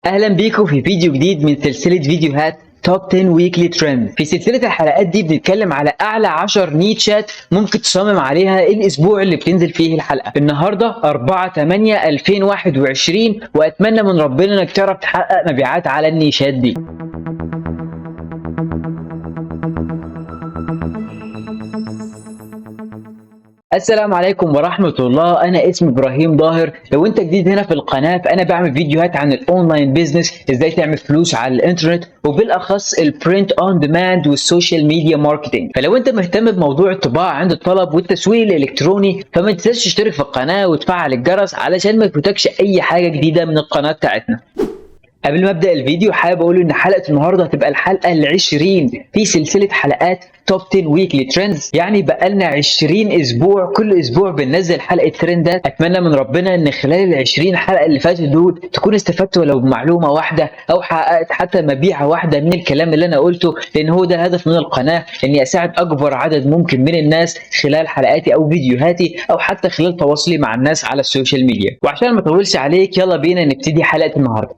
اهلا بيكم في فيديو جديد من سلسله فيديوهات توب 10 ويكلي ترند. في سلسله الحلقات دي بنتكلم على اعلى 10 نيتشات ممكن تصمم عليها الاسبوع اللي بتنزل فيه الحلقه. النهارده 4/8/2021 واتمنى من ربنا انك تعرف تحقق مبيعات على النيشات دي. السلام عليكم ورحمة الله. أنا اسمي إبراهيم ظاهر. لو أنت جديد هنا في القناة فأنا بعمل فيديوهات عن الأونلاين بيزنس، إزاي تعمل فلوس على الإنترنت، وبالأخص البرنت أون ديماند والسوشيال ميديا ماركتينج. فلو أنت مهتم بموضوع الطباعة عند الطلب والتسويق الإلكتروني فما تنساش تشترك في القناة وتفعل الجرس علشان ما يفوتكش أي حاجة جديدة من القناة بتاعتنا. قبل ما ابدا الفيديو حابب اقول ان حلقه النهارده هتبقى الحلقه ال20 في سلسله حلقات توب 10 ويكلي ترندز، يعني بقالنا 20 اسبوع كل اسبوع بننزل حلقه ترندات. اتمنى من ربنا ان خلال ال20 حلقه اللي فاتوا دول تكون استفدت ولو بمعلومه واحده او حققت حتى مبيعه واحده من الكلام اللي انا قلته، لان هو ده الهدف من القناه، اني اساعد اكبر عدد ممكن من الناس خلال حلقاتي او فيديوهاتي او حتى خلال تواصلي مع الناس على السوشيال ميديا. وعشان ما اطولش عليك يلا بينا نبتدي حلقه النهارده.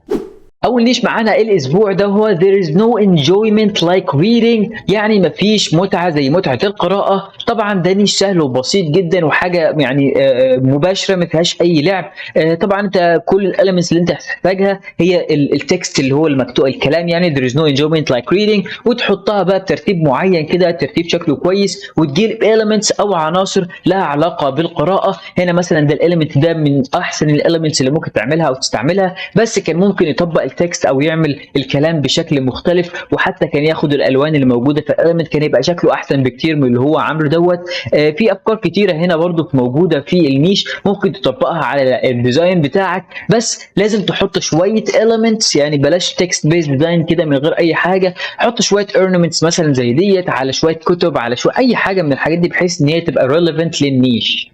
أول نيش معانا الأسبوع ده هو there is no enjoyment like reading، يعني مفيش متعة زي متعة القراءة. طبعا ده نيش سهل وبسيط جدا وحاجة يعني مباشرة ما فيهاش أي لعب. طبعا أنت كل الاليمنتس اللي أنت هتحتاجها هي التكست اللي هو المكتوب الكلام، يعني there is no enjoyment like reading، وتحطها بقى بترتيب معين كده، ترتيب شكله كويس، وتجيب elements أو عناصر لها علاقة بالقراءة. هنا مثلا ده الاليمنت ده من أحسن الاليمنتس اللي ممكن تعملها أو تستعملها، بس كان ممكن يطبق التكست او يعمل الكلام بشكل مختلف، وحتى كان ياخد الالوان اللي موجوده في الاليمنت كان يبقى شكله احسن بكتير من اللي هو عامله دوت. في افكار كتيره هنا برضو موجوده في النيش ممكن تطبقها على الديزاين بتاعك، بس لازم تحط شويه elements، يعني بلاش تكست بيز ديزاين كده من غير اي حاجه. حط شويه ornaments مثلا زي ديت على شويه كتب على شويه اي حاجه من الحاجات دي بحيث ان هي تبقى relevant للنيش.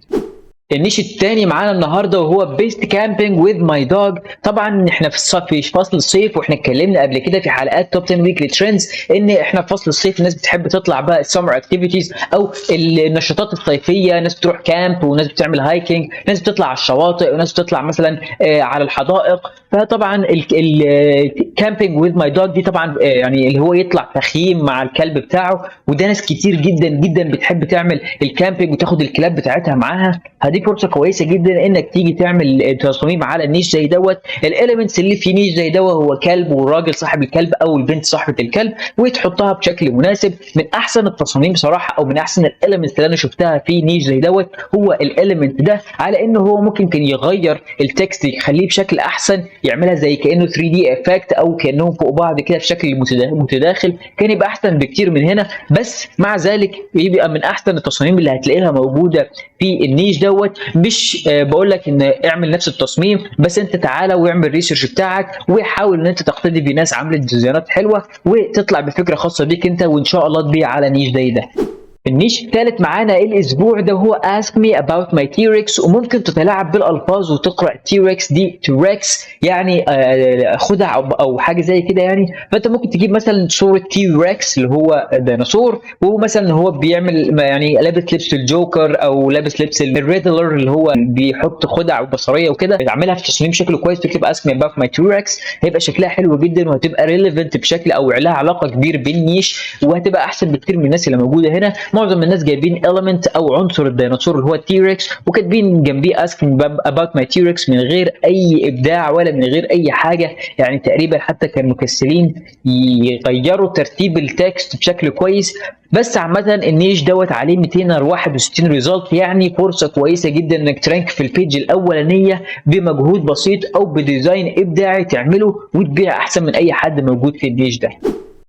النيش التاني معانا النهارده وهو بيست كامبينج وذ ماي دوج. طبعا احنا في فصل الصيف، واحنا اتكلمنا قبل كده في حلقات توب 10 ويكلي ترندز ان احنا في فصل الصيف الناس بتحب تطلع بقى السمر اكتيفيتيز او النشاطات الصيفيه، ناس بتروح كامب وناس بتعمل هايكنج، ناس بتطلع على الشواطئ وناس بتطلع مثلا على الحدائق. فطبعا الكامبينج وذ ماي دوج دي طبعا يعني اللي هو يطلع تخييم مع الكلب بتاعه، وده ناس كتير جدا جدا بتحب تعمل الكامبينج وتاخد الكلاب بتاعتها معاها. دي فرصه كويسه جدا انك تيجي تعمل تصميم على النيش زي دوت. الاليمنتس اللي في نيش زي دوت هو كلب والراجل صاحب الكلب او البنت صاحبه الكلب، وتحطها بشكل مناسب. من احسن التصاميم صراحه او من احسن الاليمنتس اللي انا شفتها في نيش زي دوت هو الاليمنت ده، على انه هو ممكن كان يغير التكست يخليه بشكل احسن، يعملها زي كانه 3 دي افكت او كانهم فوق بعض كده في شكل متداخل، كان يبقى احسن بكتير من هنا. بس مع ذلك يبقى من احسن التصاميم اللي هتلاقيها موجوده في النيش دوت. مش بقول لك ان اعمل نفس التصميم، بس انت تعالى واعمل ريسيرش بتاعك وحاول ان انت تقتدي بناس عملت ديزاينات حلوه وتطلع بفكره خاصه بيك انت، وان شاء الله تبيع على نيش زي ده. النيش الثالث معانا الاسبوع ده هو ask me about my T-Rex، وممكن تتلاعب بالالفاظ وتقرا T-Rex دي T-Rex يعني خدع او حاجه زي كده يعني. فانت ممكن تجيب مثلا صوره T-Rex اللي هو ديناصور، ومثلا هو بيعمل يعني لابس لبس الجوكر او لابس لبس الريدلر اللي هو بيحط خدع بصريه وكده، بتعملها في تصميم شكله كويس، تكتب ask me about my T-Rex، هيبقى شكلها حلو جدا وهتبقى relevant بشكل او لها علاقه كبير بالنيش، وهتبقى احسن بكتير من الناس اللي موجوده هنا. معظم الناس جايبين element او عنصر الديناصور اللي هو التيركس وكاتبين جنبيه asking about my T-Rex من غير اي ابداع ولا من غير اي حاجه، يعني تقريبا حتى كانوا مكسلين يغيروا ترتيب التكست بشكل كويس. بس عامة النيش دوت عليه 261 ريزلت، يعني فرصة كويسة جدا انك ترانك في البيج الاولانية بمجهود بسيط او بديزاين ابداعي تعمله وتبيع احسن من اي حد موجود في النيش ده.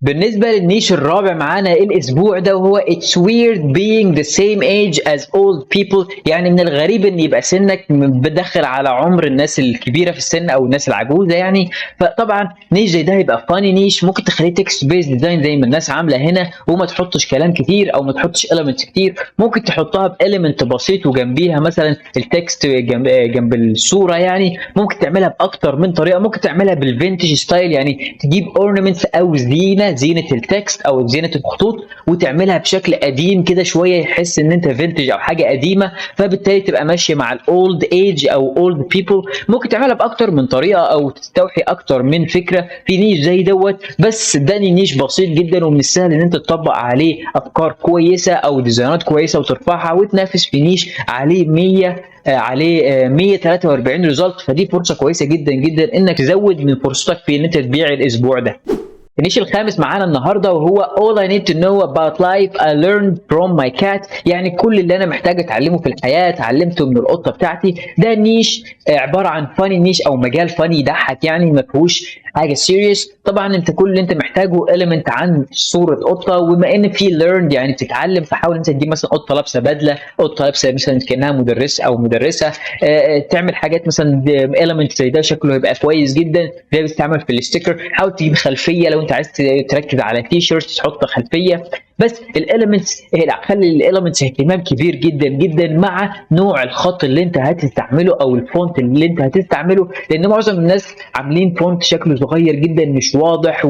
بالنسبة للنيش الرابع معانا الأسبوع ده وهو It's weird being the same age as old people، يعني من الغريب إن يبقى سنك بدخل على عمر الناس الكبيرة في السن أو الناس العجوزة يعني. فطبعا نيش زي ده هيبقى فاني نيش، ممكن تخليه تكست بيز ديزاين زي ما الناس عاملة هنا، وما تحطش كلام كتير أو ما تحطش elements كتير. ممكن تحطها بإليمنت بسيط وجنبيها مثلا التكست جنب الصورة، يعني ممكن تعملها بأكتر من طريقة. ممكن تعملها بالفينتج ستايل، يعني تجيب ornaments أو زينة تعملها زينه التكست او زينه الخطوط، وتعملها بشكل قديم كده شويه يحس ان انت فينتج او حاجه قديمه، فبالتالي تبقى ماشيه مع الاولد ايج او اولد بيبل. ممكن تعملها باكتر من طريقه او تستوحي اكتر من فكره في نيش زي دوت، بس صدقني نيش بسيط جدا ومن السهل ان انت تطبق عليه افكار كويسه او ديزاينات كويسه وترفعها وتنافس في نيش عليه 143 ريزلت. فدي فرصه كويسه جدا جدا انك تزود من فرصتك في ان انت تبيع الاسبوع ده. النيش الخامس معانا النهارده وهو all I need to know about life I learned from my cat، يعني كل اللي انا محتاج اتعلمه في الحياه اتعلمته من القطه بتاعتي. ده نيش عباره عن فاني نيش او مجال فاني يضحك، يعني ما فيهوش حاجه سيريس. طبعا انت كل اللي انت محتاجه element عن صوره قطه، وبما ان في learned يعني بتتعلم، فحاول انت تجيب مثلا قطه لابسه بدله، قطه لابسه مثلا كانها مدرس او مدرسه، تعمل حاجات مثلا element زي ده شكله هيبقى كويس جدا. ده بيستعمل في الستيكر. حاول تجيب خلفيه لو انت عايز تركز على تي شيرت تحط خلفيه. بس الاليمنتس خلي الاليمنتس اهتمام كبير جدا جدا مع نوع الخط اللي انت هتستعمله او الفونت اللي انت هتستعمله، لان معظم الناس عاملين فونت شكله صغير جدا مش واضح،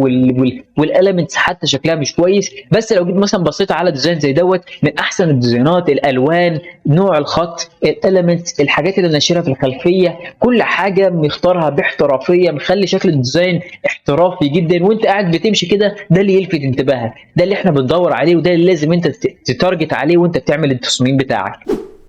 والاليمنتس حتى شكلها مش كويس. بس لو جيت مثلا بصيت على ديزاين زي دوت، من احسن الديزاينات الالوان، نوع الخط، الاليمنتس، الحاجات اللي ناشرها في الخلفيه، كل حاجه مختارها باحترافيه، مخلي شكل الديزاين احترافي جدا وانت قاعد بتمشي كده. ده اللي يلفت انتباهك، ده اللي احنا بندور عليه، وده اللي لازم انت تتارجت عليه وانت بتعمل التصميم بتاعك.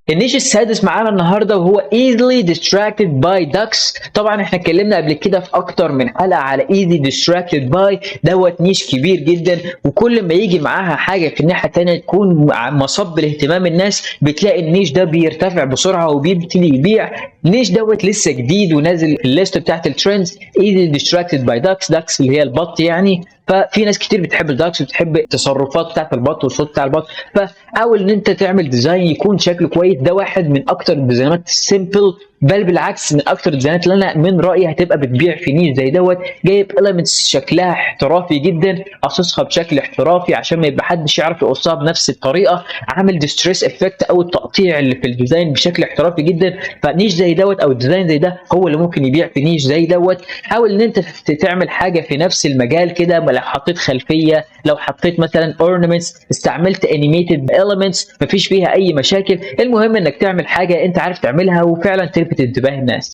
النيش السادس معانا النهارده وهو easily distracted by ducks. طبعا احنا اتكلمنا قبل كده في اكتر من حلقه على easy distracted by دوت. نيش كبير جدا، وكل ما يجي معاها حاجه في الناحيه الثانيه تكون مصب لاهتمام الناس، بتلاقي النيش ده بيرتفع بسرعه وبيبتدي يبيع. النيش دوت لسه جديد ونازل في الليست بتاعت الترندز، easy distracted by ducks اللي هي البط يعني. ففي ناس كتير بتحب الداكس وبتحب التصرفات بتاعت البط والصوت بتاع البط، فحاول ان انت تعمل ديزاين يكون شكله كويس. ده واحد من اكتر الديزاينات السيمبل، بل بالعكس من اكتر الديزاينات اللي انا من رايي هتبقى بتبيع في نيش زي دوت. جايب اليمنتس شكلها احترافي جدا، قصصها بشكل احترافي عشان ما يبقى حدش يعرف يقصها بنفس الطريقه، عامل ديستريس افكت او التقطيع اللي في الديزاين بشكل احترافي جدا. فنيش زي دوت او الديزاين زي ده هو اللي ممكن يبيع في نيش زي دوت. حاول ان انت تعمل حاجه في نفس المجال كده، لو حطيت خلفيه، لو حطيت مثلا ornaments، استعملت animated elements، مفيش فيها اي مشاكل. المهم انك تعمل حاجه انت عارف تعملها وفعلا تلفت انتباه الناس.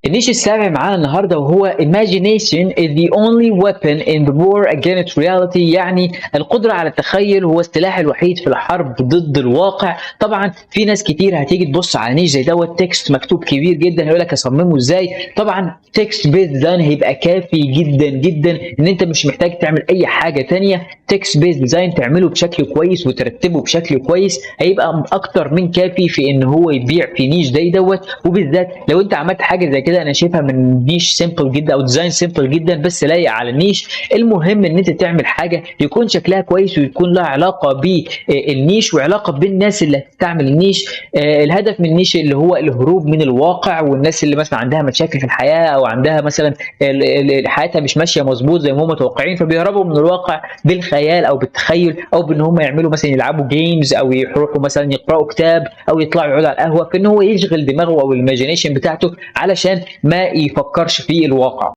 النيش السابع معانا النهارده وهو imagination is the only weapon in the war against reality، يعني القدره على التخيل هو السلاح الوحيد في الحرب ضد الواقع. طبعا في ناس كتير هتيجي تبص على نيش زي دوت، تكست مكتوب كبير جدا، هيقول لك اصممه ازاي. طبعا تكست بيز ديزاين هيبقى كافي جدا جدا ان انت مش محتاج تعمل اي حاجه ثانيه. تكست بيز ديزاين تعمله بشكل كويس وترتبه بشكل كويس هيبقى اكتر من كافي في ان هو يبيع في نيش زي دوت. وبالذات لو انت عملت حاجه زي كده، انا شايفها من نيش سيمبل جدا او ديزاين سيمبل جدا بس لايق على النيش. المهم ان انت تعمل حاجه يكون شكلها كويس ويكون لها علاقه بالنيش وعلاقه بالناس اللي هتستعمل النيش. الهدف من النيش اللي هو الهروب من الواقع، والناس اللي مثلا عندها مشاكل في الحياه او عندها مثلا حياتها مش ماشيه مظبوط زي ما هم متوقعين، فبيهربوا من الواقع بالخيال او بالتخيل او بان هم يعملوا مثلا يلعبوا جيمز او يروحوا مثلا يقراوا كتاب او يطلعوا يقعدوا على القهوه، في ان هو يشغل دماغه او الايماجينيشن بتاعته علشان ما يفكرش في الواقع.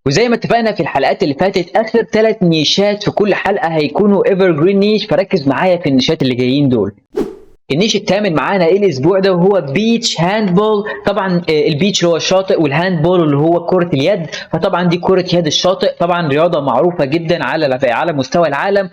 وزي ما اتفقنا في الحلقات اللي فاتت، اخر 3 نيشات في كل حلقه هيكونوا ايفر جرين نيش، فركز معايا في النيشات اللي جايين دول. النيش الثامن معانا ايه الاسبوع ده وهو بيتش هاندبول. طبعا البيتش اللي هو الشاطئ، والهاندبول اللي هو كرة اليد. فطبعا دي كرة يد الشاطئ، طبعا رياضة معروفة جدا على مستوى العالم.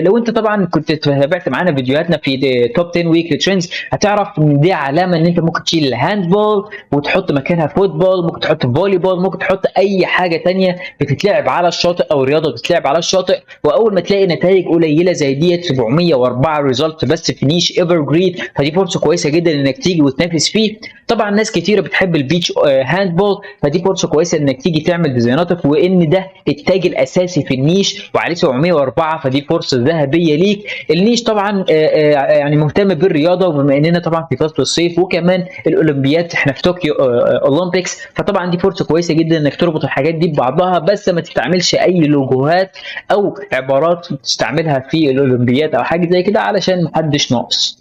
لو انت طبعا كنت تابعت معانا فيديوهاتنا في توب 10 ويكلي ترندز، هتعرف ان دي علامة ان انت ممكن تشيل الهاندبول وتحط مكانها فوتبول، ممكن تحط فولي بول، ممكن تحط اي حاجة ثانيه بتتلعب على الشاطئ او رياضة بتتلعب على الشاطئ. واول ما تلاقي نتائج قليلة زي ديت 704 ريزلت بس في نيش ايفر جرين، فدي فرصه كويسه جدا انك تيجي وتنافس فيه. طبعا ناس كتيره بتحب البيتش هاندبول، فدي فرصه كويسه انك تيجي تعمل ديزايناتك، وان ده التاج الاساسي في النيش وعليه 704، فدي فرصه ذهبيه ليك. النيش طبعا يعني مهتم بالرياضه، وبما اننا طبعا في فصل الصيف وكمان الاولمبياد، احنا في طوكيو اولمبيكس، فطبعا دي فرصه كويسه جدا انك تربط الحاجات دي ببعضها، بس ما تستعملش اي لوجوهات او عبارات تستعملها في الاولمبياد او حاجه زي كده علشان محدش ناقص.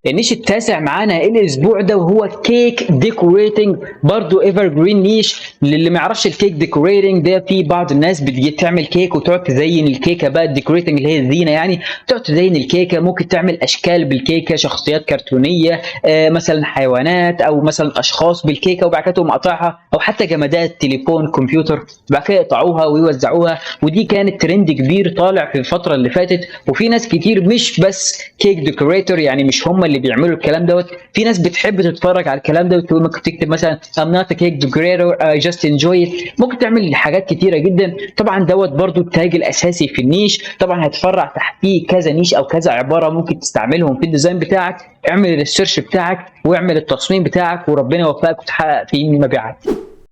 النيش التاسع معانا الاسبوع ده وهو كيك ديكوريتنج، برضو ايفر جرين نيش. للي ما يعرفش الكيك ديكوريتنج ده، في بعض الناس بتجي تعمل كيك وتقعد تزين الكيكه بقى. الديكوريتنج اللي هي الزينه يعني، تقعد تزين الكيكه، ممكن تعمل اشكال بالكيكه، شخصيات كرتونيه، مثلا حيوانات او مثلا اشخاص بالكيكه، وبعد كده تقوم قاطعها، او حتى جمادات تليفون كمبيوتر بعد كده يقطعوها ويوزعوها. ودي كانت ترند كبير طالع في الفتره اللي فاتت. وفي ناس كتير مش بس كيك ديكوريتور يعني، مش هم اللي بيعملوا الكلام دوت، في ناس بتحب تتفرج على الكلام دوت. ممكن تكتب مثلا I'm not a cake decorator I just enjoy it. ممكن تعمل حاجات كتيره جدا. طبعا دوت برضو التاج الاساسي في النيش. طبعا هتفرع تحتيه كذا نيش او كذا عباره ممكن تستعملهم في الديزاين بتاعك. اعمل الريسيرش بتاعك واعمل التصميم بتاعك، وربنا يوفقك وتحقق فيه مبيعات.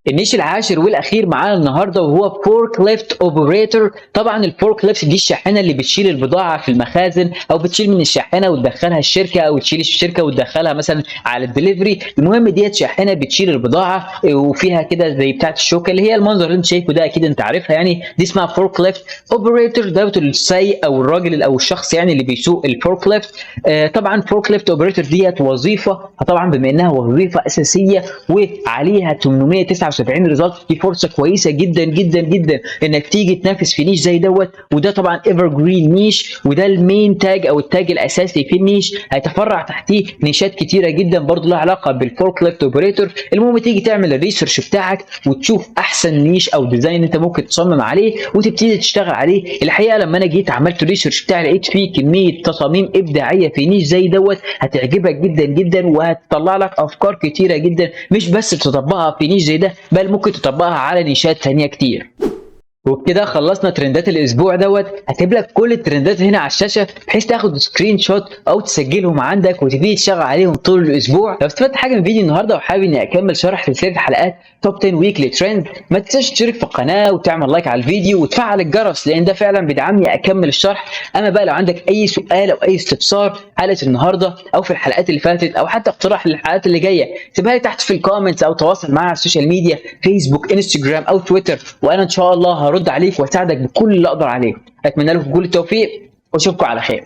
النيش العاشر والاخير معانا النهارده وهو فورك ليفت اوبريتور. طبعا الفورك ليفت دي الشاحنه اللي بتشيل البضاعه في المخازن، او بتشيل من الشاحنه وتدخلها الشركه، او تشيل الشركه وتدخلها مثلا على الدليفري. المهم ديت شاحنه بتشيل البضاعه وفيها كده زي بتاعه الشوكه اللي هي المنظر اللي انت شايفه ده، اكيد انت عارفها يعني. دي اسمها فورك ليفت اوبريتور. دوت السايق او الراجل او الشخص يعني اللي بيسوق الفورك ليفت. طبعا فورك ليفت اوبريتور ديت وظيفه، طبعا بما انها وظيفه اساسيه وعليها 879 ريزلت، دي فرصه كويسه جدا جدا جدا انك تيجي تنافس في نيش زي دوت. وده طبعا ايفر جرين نيش، وده المين تاج او التاج الاساسي في النيش. هيتفرع تحتيه نيشات كتيره جدا برضه لها علاقه بالفورك ليفت اوبريتور. المهم تيجي تعمل الريسيرش بتاعك وتشوف احسن نيش او ديزاين انت ممكن تصمم عليه وتبتدي تشتغل عليه. الحقيقه لما انا جيت عملت الريسيرش بتاعي لقيت فيه كميه تصاميم ابداعيه في نيش زي دوت هتعجبك جدا جدا، وهتطلع لك افكار كتيره جدا مش بس تطبقها في نيش زي ده، بل ممكن تطبقها على نيشات تانية كتير. وبكده خلصنا ترندات الاسبوع دوت. هسيب لك كل الترندات هنا على الشاشه بحيث تاخد سكرين شوت او تسجلهم عندك وتبتدي تشتغل عليهم طول الاسبوع. لو استفدت حاجه من فيديو النهارده وحابب اني اكمل شرح سلسله حلقات توب 10 ويكلي ترند، ما تنساش تشترك في القناه وتعمل لايك على الفيديو وتفعل الجرس، لان ده فعلا بيدعمني اكمل الشرح. اما بقى لو عندك اي سؤال او اي استفسار حلقه النهارده او في الحلقات اللي فاتت، او حتى اقتراح للحلقات اللي جايه، سيبها لي تحت في الكومنتس او تواصل معايا على السوشيال ميديا فيسبوك انستجرام او تويتر، وانا ان شاء الله هرد عليك واساعدك بكل اللي اقدر عليه. اتمنى لكم كل التوفيق واشوفكم على خير.